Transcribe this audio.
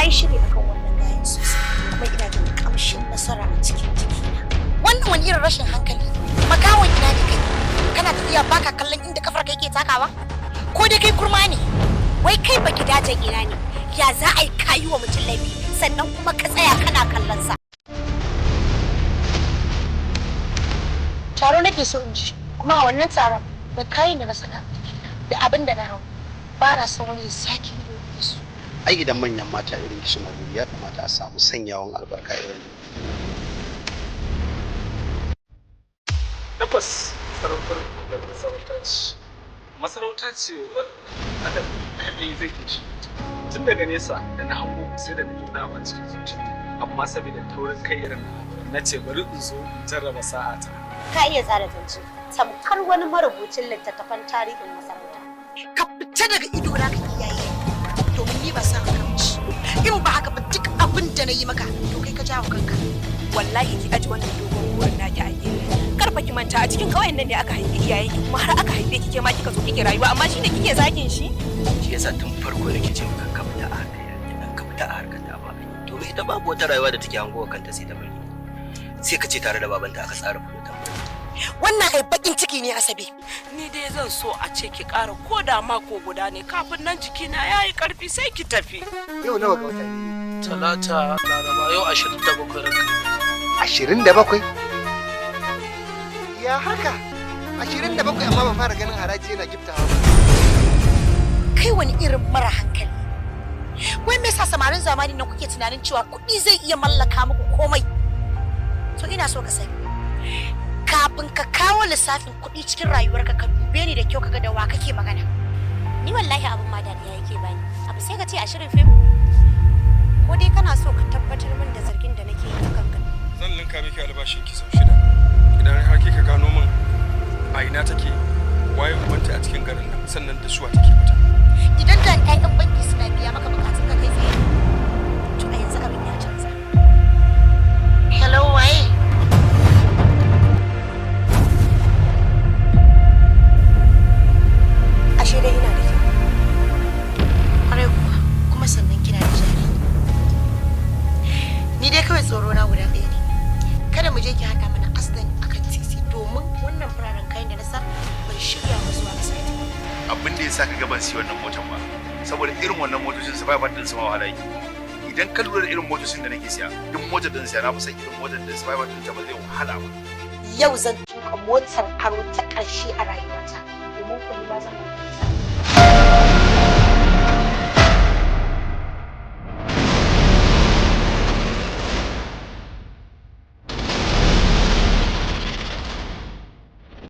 yi shiri akan wannan gayan sosai kuma ina da kamshin nasara a cikin jikina. Wannan wani irin rashin hankali makawan ina ne kai kana tafiya baka kallon inda kafar kai ke takawa ko dai kai kurma ne wai kai baki dace ina ne ya za a yi kayi wa mutum laifi sannan kuma ka tsaya kana kallon sa. Taro nake so in ji kuma a wannan taron da kayan da na saka da abin da na hau ba na son wani sake ido da su. Ai idan manyan mata irin su Maryam ya kamata a samu sanyawan albarka irin tabbas sarautar da masarauta ce wadda kaɗai zai ke shi tun daga nesa da na hango sai da na juna a cikin zuciya amma saboda taurin kai irin na ce bari in zo jarraba sa'ata. Ka iya tsara zance tamkar wani marubucin littattafan tarihin masarauta. Ka fita daga ido na ka kiyaye domin ni ba sa hakamci in ba haka ba duk abin da na yi maka to kai ka jawo kanka. Wallahi ki aji wannan dogon burin naki a gefe. Karfa ki manta a cikin ƙauyen nan ne aka haife iyayen ki kuma har aka haife ki ke ma kika zo kike rayuwa amma shine kike zagin shi. Shi yasa tun farko nake ce maka ka fita a harkar ka fita a harkar ta ba. Domin ita babu wata rayuwa da take hangowa kanta sai ta bari. Sai ka ce tare da babanta aka tsara fulotan bari. Wannan ai bakin ciki ne Asabe. Ni dai zan so a ce ki ƙara ko da mako guda ne kafin nan jikina yayi ƙarfi sai ki tafi. Yau nawa ga wata? Talata Laraba yau 27 ranka. 27? Ya haka? 27 amma ban fara ganin haraji yana giftawa ba. Kai wani irin mara hankali. Wai me yasa samarin zamani nan kuke tunanin cewa kuɗi zai iya mallaka muku komai? To ina so ka sani. Kafin ka kawo lissafin kuɗi cikin rayuwarka ka dube ni da kyau kaga da wa kake magana. Ni wallahi abun ma dariya yake bani. Abu sai ka ce a shirin fim. Ko dai kana so ka tabbatar min da zargin da nake yi kanka. Zan linka miki albashin ki sau 6 idan har kika gano min a ina take waye ubanta a cikin garin nan sannan da suwa take fita. Idan da ƴaƴan banki suna biya maka bukatun ka kai tsaye to a yanzu abin ya canza. Hello waye? Ashe dai ina da kyau. Kwarai kuwa kuma sannan kina da jari. Ni dai kawai tsoro na guda ɗaya ne. Kada mu je ki haɗa mana asdan akan titi domin wannan fararen kayan da na sa bai shirya mu zuwa asibiti. Abin da ya sa ka gaban si wannan motar ba saboda irin wannan motocin su ba din su ma wahala yake. Idan ka lura da irin motocin da nake siya duk motar da siya na fi son irin motar da su ba din ta ba zai wahala ba. Yau zan tuka motar aro ta ƙarshe a rayuwa.